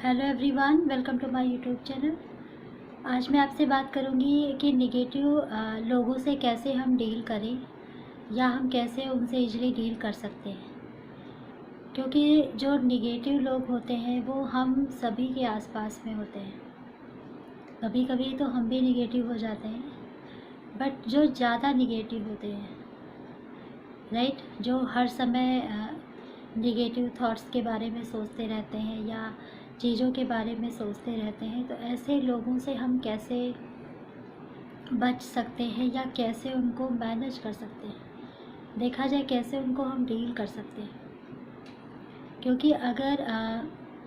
Hello everyone, welcome to my YouTube channel. आज मैं आपसे बात करूंगी कि निगेटिव लोगों से कैसे हम डील करें या हम कैसे उनसे इजीली डील कर सकते हैं। क्योंकि जो निगेटिव लोग होते हैं वो हम सभी के आसपास में होते हैं। कभी कभी तो हम भी निगेटिव हो जाते हैं, बट जो ज़्यादा निगेटिव होते हैं, राइट, जो हर समय निगेटिव थॉट्स के बारे में सोचते रहते हैं या चीज़ों के बारे में सोचते रहते हैं, तो ऐसे लोगों से हम कैसे बच सकते हैं या कैसे उनको मैनेज कर सकते हैं, देखा जाए कैसे उनको हम डील कर सकते हैं। क्योंकि अगर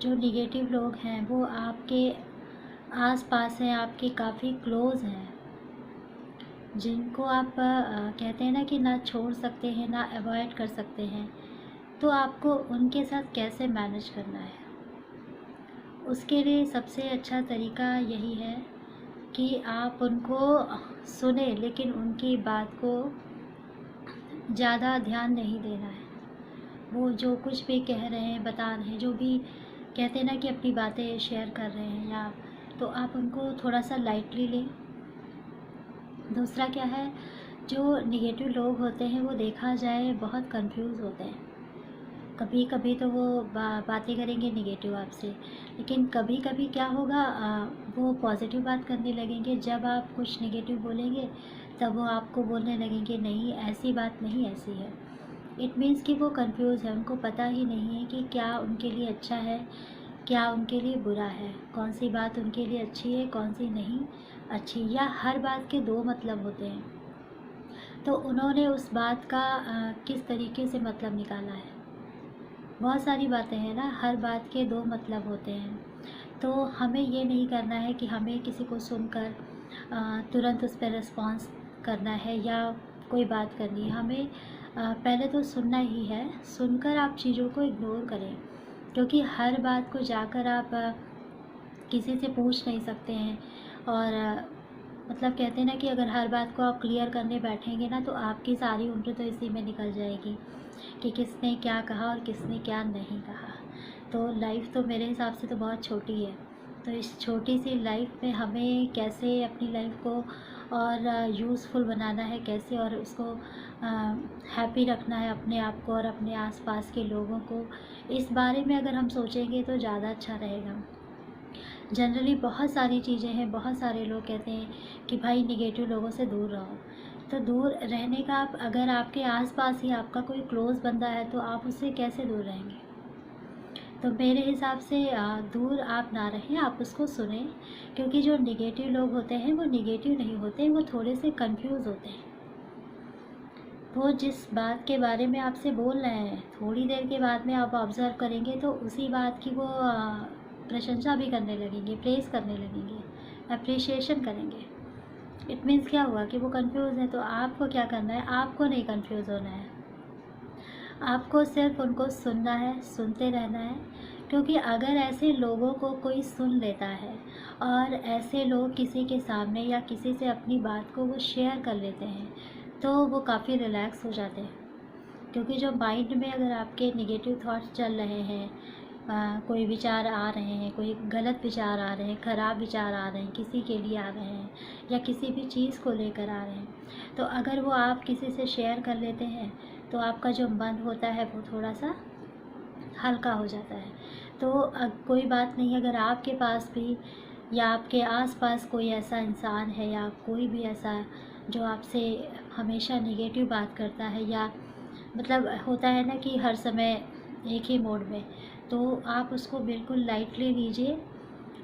जो निगेटिव लोग हैं वो आपके आस पास हैं, आपके काफ़ी क्लोज़ हैं, जिनको आप कहते हैं ना कि ना छोड़ सकते हैं ना अवॉइड कर सकते हैं, तो आपको उनके साथ कैसे मैनेज करना है। उसके लिए सबसे अच्छा तरीका यही है कि आप उनको सुने, लेकिन उनकी बात को ज़्यादा ध्यान नहीं देना है। वो जो कुछ भी कह रहे हैं, बता रहे हैं, जो भी कहते हैं ना कि अपनी बातें शेयर कर रहे हैं, या तो आप उनको थोड़ा सा लाइटली लें। दूसरा क्या है, जो निगेटिव लोग होते हैं वो देखा जाए बहुत कंफ्यूज होते हैं। कभी कभी तो वो बातें करेंगे निगेटिव आपसे, लेकिन कभी कभी क्या होगा, वो पॉजिटिव बात करने लगेंगे। जब आप कुछ निगेटिव बोलेंगे तब वो आपको बोलने लगेंगे नहीं ऐसी बात नहीं, ऐसी है। इट मीन्स कि वो कंफ्यूज है, उनको पता ही नहीं है कि क्या उनके लिए अच्छा है, क्या उनके लिए बुरा है, कौन सी बात उनके लिए अच्छी है, कौन सी नहीं अच्छी, या हर बात के दो मतलब होते हैं। तो उन्होंने उस बात का किस तरीके से मतलब निकाला है। बहुत सारी बातें हैं ना, हर बात के दो मतलब होते हैं। तो हमें ये नहीं करना है कि हमें किसी को सुनकर तुरंत उस पर रिस्पॉन्स करना है या कोई बात करनी है। हमें पहले तो सुनना ही है। सुनकर आप चीज़ों को इग्नोर करें, क्योंकि हर बात को जाकर आप किसी से पूछ नहीं सकते हैं। और मतलब कहते हैं ना कि अगर हर बात को आप क्लियर करने बैठेंगे ना, तो आपकी सारी उम्र तो इसी में निकल जाएगी कि किसने क्या कहा और किसने क्या नहीं कहा। तो लाइफ तो मेरे हिसाब से तो बहुत छोटी है। तो इस छोटी सी लाइफ में हमें कैसे अपनी लाइफ को और यूज़फुल बनाना है, कैसे और उसको हैप्पी रखना है अपने आप को और अपने आसपास के लोगों को, इस बारे में अगर हम सोचेंगे तो ज़्यादा अच्छा रहेगा। जनरली बहुत सारी चीज़ें हैं, बहुत सारे लोग कहते हैं कि भाई निगेटिव लोगों से दूर रहो। तो दूर रहने का, आप अगर आपके आसपास ही आपका कोई क्लोज़ बंदा है तो आप उससे कैसे दूर रहेंगे। तो मेरे हिसाब से दूर आप ना रहें, आप उसको सुने। क्योंकि जो निगेटिव लोग होते हैं वो निगेटिव नहीं होते, वो थोड़े से कंफ्यूज होते हैं। वो जिस बात के बारे में आपसे बोल रहे हैं, थोड़ी देर के बाद में आप ऑब्ज़र्व करेंगे तो उसी बात की वो प्रशंसा भी करने लगेंगे, प्रेज़ करने लगेंगे, अप्रिशिएशन करेंगे। इट मीन्स क्या हुआ कि वो कंफ्यूज है। तो आपको क्या करना है, आपको नहीं कंफ्यूज होना है, आपको सिर्फ उनको सुनना है, सुनते रहना है। क्योंकि अगर ऐसे लोगों को कोई सुन लेता है और ऐसे लोग किसी के सामने या किसी से अपनी बात को वो शेयर कर लेते हैं, तो वो काफ़ी रिलैक्स हो जाते हैं। क्योंकि जो माइंड में अगर आपके नेगेटिव थॉट्स चल रहे हैं, कोई विचार आ रहे हैं, कोई गलत विचार आ रहे हैं, ख़राब विचार आ रहे हैं, किसी के लिए आ रहे हैं या किसी भी चीज़ को लेकर आ रहे हैं, तो अगर वो आप किसी से शेयर कर लेते हैं तो आपका जो मन होता है वो थोड़ा सा हल्का हो जाता है। तो कोई बात नहीं, अगर आपके पास भी या आपके आसपास कोई ऐसा इंसान है या कोई भी ऐसा जो आपसे हमेशा नेगेटिव बात करता है, या मतलब होता है ना कि हर समय एक ही मोड में, तो आप उसको बिल्कुल लाइटली लीजिए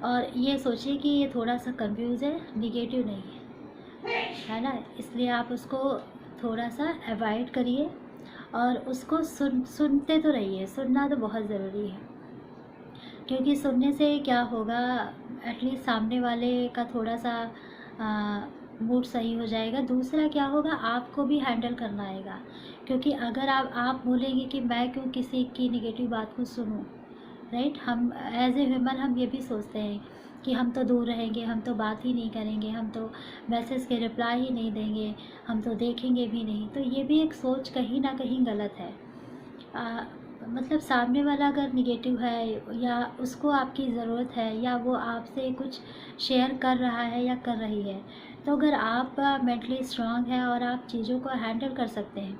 और ये सोचिए कि ये थोड़ा सा कंफ्यूज है, निगेटिव नहीं है ना। इसलिए आप उसको थोड़ा सा अवॉइड करिए और उसको सुनते तो रहिए। सुनना तो बहुत ज़रूरी है, क्योंकि सुनने से क्या होगा, एटलीस्ट सामने वाले का थोड़ा सा मूड सही हो जाएगा। दूसरा क्या होगा, आपको भी हैंडल करना आएगा। क्योंकि अगर आप बोलेंगे कि मैं क्यों किसी की निगेटिव बात को सुनूं, राइट, हम एज ए ह्यूमन हम ये भी सोचते हैं कि हम तो दूर रहेंगे, हम तो बात ही नहीं करेंगे, हम तो मैसेज के रिप्लाई ही नहीं देंगे, हम तो देखेंगे भी नहीं। तो ये भी एक सोच कहीं ना कहीं गलत है। मतलब सामने वाला अगर निगेटिव है या उसको आपकी ज़रूरत है या वो आपसे कुछ शेयर कर रहा है या कर रही है, तो अगर आप मेंटली स्ट्रांग हैं और आप चीज़ों को हैंडल कर सकते हैं,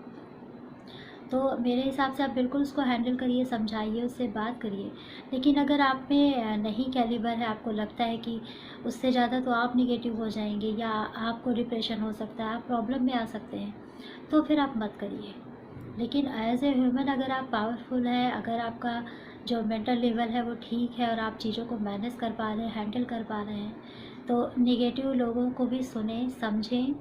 तो मेरे हिसाब से आप बिल्कुल उसको हैंडल करिए, समझाइए, उससे बात करिए। लेकिन अगर आप में नहीं कैलिबर है, आपको लगता है कि उससे ज़्यादा तो आप निगेटिव हो जाएंगे या आपको डिप्रेशन हो सकता है, आप प्रॉब्लम में आ सकते हैं, तो फिर आप मत करिए। लेकिन एज ए ह्यूमन अगर आप पावरफुल हैं, अगर आपका जो मेंटल लेवल है वो ठीक है और आप चीज़ों को मैनेज कर पा रहे हैं, हैंडल कर पा रहे हैं, तो निगेटिव लोगों को भी सुने, समझें,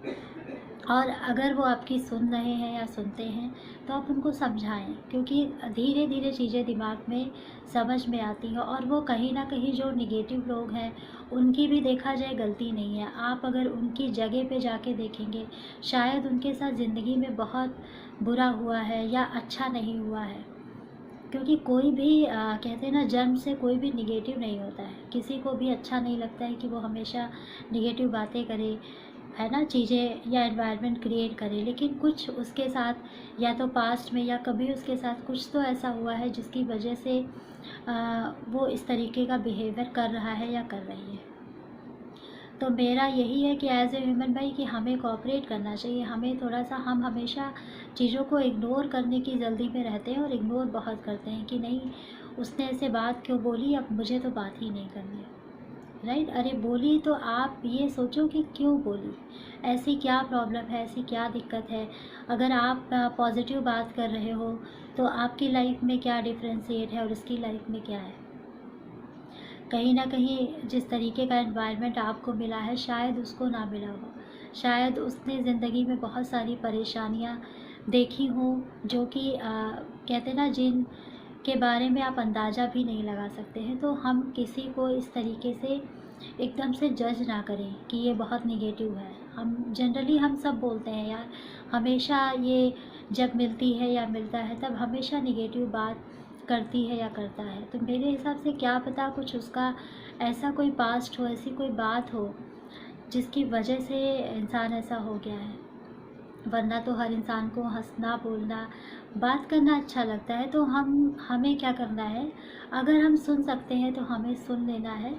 और अगर वो आपकी सुन रहे हैं या सुनते हैं तो आप उनको समझाएं, क्योंकि धीरे धीरे चीज़ें दिमाग में समझ में आती हैं। और वो कहीं ना कहीं जो निगेटिव लोग हैं उनकी भी देखा जाए गलती नहीं है। आप अगर उनकी जगह पे जाके देखेंगे, शायद उनके साथ ज़िंदगी में बहुत बुरा हुआ है या अच्छा नहीं हुआ है, क्योंकि कोई भी कहते हैं ना, जन्म से कोई भी निगेटिव नहीं होता है। किसी को भी अच्छा नहीं लगता है कि वो हमेशा निगेटिव बातें करे, है ना, चीज़ें या एनवायरनमेंट क्रिएट करे। लेकिन कुछ उसके साथ या तो पास्ट में या कभी उसके साथ कुछ तो ऐसा हुआ है जिसकी वजह से वो इस तरीके का बिहेवियर कर रहा है या कर रही है। तो मेरा यही है कि एज ए ह्यूमन भाई कि हमें कोऑपरेट करना चाहिए। हमें थोड़ा सा, हम हमेशा चीज़ों को इग्नोर करने की जल्दी में रहते हैं और इग्नोर बहुत करते हैं कि नहीं, उसने ऐसे बात क्यों बोली, अब मुझे तो बात ही नहीं करनी। राइट? अरे बोली तो आप ये सोचो कि क्यों बोली, ऐसी क्या प्रॉब्लम है, ऐसी क्या दिक्कत है। अगर आप पॉजिटिव बात कर रहे हो तो आपकी लाइफ में क्या डिफरेंशिएट है और उसकी लाइफ में क्या है। कहीं ना कहीं जिस तरीके का एनवायरनमेंट आपको मिला है शायद उसको ना मिला हो, शायद उसने ज़िंदगी में बहुत सारी परेशानियां देखी हों जो कि कहते ना, जिन के बारे में आप अंदाज़ा भी नहीं लगा सकते हैं। तो हम किसी को इस तरीके से एकदम से जज ना करें कि ये बहुत निगेटिव है। हम जनरली हम सब बोलते हैं यार, हमेशा ये जब मिलती है या मिलता है तब हमेशा निगेटिव बात करती है या करता है। तो मेरे हिसाब से क्या पता कुछ उसका ऐसा कोई पास्ट हो, ऐसी कोई बात हो जिसकी वजह से इंसान ऐसा हो गया है। वरना तो हर इंसान को हंसना, बोलना, बात करना अच्छा लगता है। तो हमें क्या करना है, अगर हम सुन सकते हैं तो हमें सुन लेना है।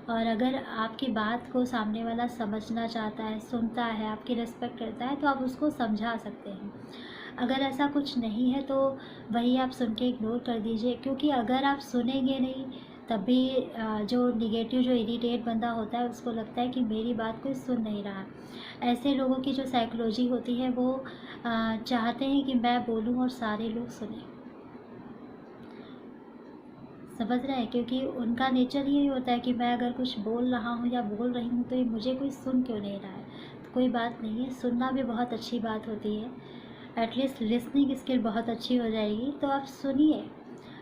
और अगर आपकी बात को सामने वाला समझना चाहता है, सुनता है, आपकी रिस्पेक्ट करता है, तो आप उसको समझा सकते हैं। अगर ऐसा कुछ नहीं है तो वही आप सुन के इग्नोर कर दीजिए, क्योंकि अगर आप सुनेंगे नहीं तब भी जो निगेटिव, जो इरिटेट बंदा होता है उसको लगता है कि मेरी बात कोई सुन नहीं रहा। ऐसे लोगों की जो साइकोलॉजी होती है वो चाहते हैं कि मैं बोलूं और सारे लोग सुने। समझ रहे हैं? क्योंकि उनका नेचर यही होता है कि मैं अगर कुछ बोल रहा हूँ या बोल रही हूँ तो ये मुझे कोई सुन क्यों नहीं रहा है। तो कोई बात नहीं है, सुनना भी बहुत अच्छी बात होती है। एटलीस्ट लिसनिंग स्किल बहुत अच्छी हो जाएगी। तो आप सुनिए,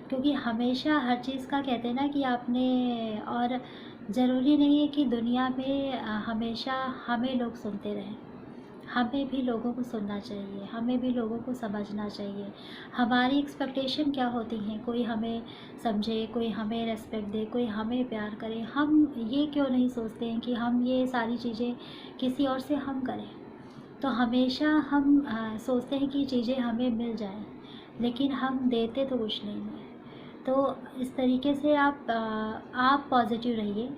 क्योंकि हमेशा हर चीज़ का कहते हैं ना कि आपने, और ज़रूरी नहीं है कि दुनिया में हमेशा हमें लोग सुनते रहें। हमें भी लोगों को सुनना चाहिए, हमें भी लोगों को समझना चाहिए। हमारी एक्सपेक्टेशन क्या होती हैं, कोई हमें समझे, कोई हमें रेस्पेक्ट दे, कोई हमें प्यार करे। हम ये क्यों नहीं सोचते हैं कि हम ये सारी चीज़ें किसी और से हम करें। तो हमेशा हम सोचते हैं कि चीज़ें हमें मिल जाएं, लेकिन हम देते तो कुछ नहीं है। तो इस तरीके से आप पॉजिटिव रहिए।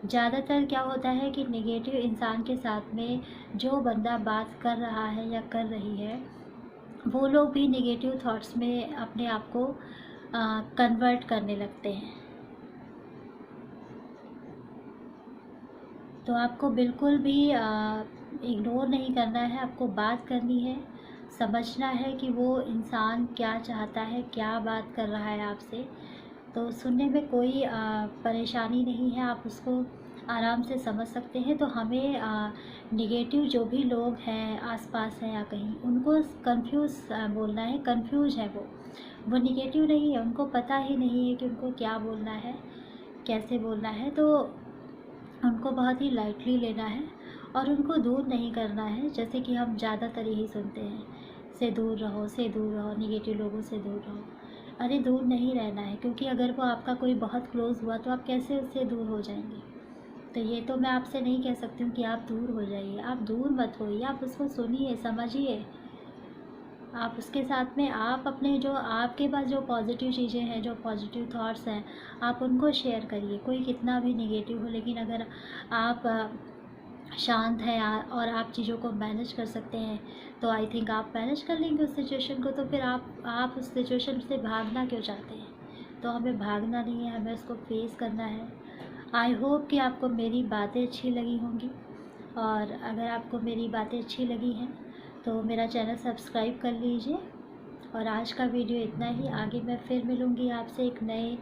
ज़्यादातर क्या होता है कि नेगेटिव इंसान के साथ में जो बंदा बात कर रहा है या कर रही है, वो लोग भी नेगेटिव थॉट्स में अपने आप को कन्वर्ट करने लगते हैं। तो आपको बिल्कुल भी इग्नोर नहीं करना है, आपको बात करनी है, समझना है कि वो इंसान क्या चाहता है, क्या बात कर रहा है आपसे। तो सुनने में कोई परेशानी नहीं है, आप उसको आराम से समझ सकते हैं। तो हमें निगेटिव जो भी लोग हैं आसपास हैं या कहीं, उनको कंफ्यूज बोलना है। कंफ्यूज है वो निगेटिव नहीं है, उनको पता ही नहीं है कि उनको क्या बोलना है, कैसे बोलना है। तो उनको बहुत ही लाइटली लेना है और उनको दूर नहीं करना है। जैसे कि हम ज़्यादातर यही सुनते हैं, से दूर रहो, से दूर रहो, निगेटिव लोगों से दूर रहो। अरे दूर नहीं रहना है, क्योंकि अगर वो आपका कोई बहुत क्लोज़ हुआ तो आप कैसे उससे दूर हो जाएंगे। तो ये तो मैं आपसे नहीं कह सकती हूँ कि आप दूर हो जाइए, आप दूर मत होइए, आप उसको सुनिए, समझिए। आप उसके साथ में आप अपने जो आपके पास जो पॉजिटिव चीज़ें हैं, जो पॉजिटिव थॉट्स हैं, आप उनको शेयर करिए। कोई कितना भी नेगेटिव हो, लेकिन अगर आप शांत हैं और आप चीज़ों को मैनेज कर सकते हैं, तो आई थिंक आप मैनेज कर लेंगे उस सिचुएशन को। तो फिर आप उस सिचुएशन से भागना क्यों चाहते हैं? तो हमें भागना नहीं है, हमें उसको फेस करना है। आई होप कि आपको मेरी बातें अच्छी लगी होंगी, और अगर आपको मेरी बातें अच्छी लगी हैं तो मेरा चैनल सब्सक्राइब कर लीजिए। और आज का वीडियो इतना ही। आगे मैं फिर मिलूँगी आपसे एक नए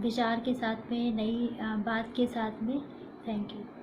विचार के साथ में, नई बात के साथ में। Thank you.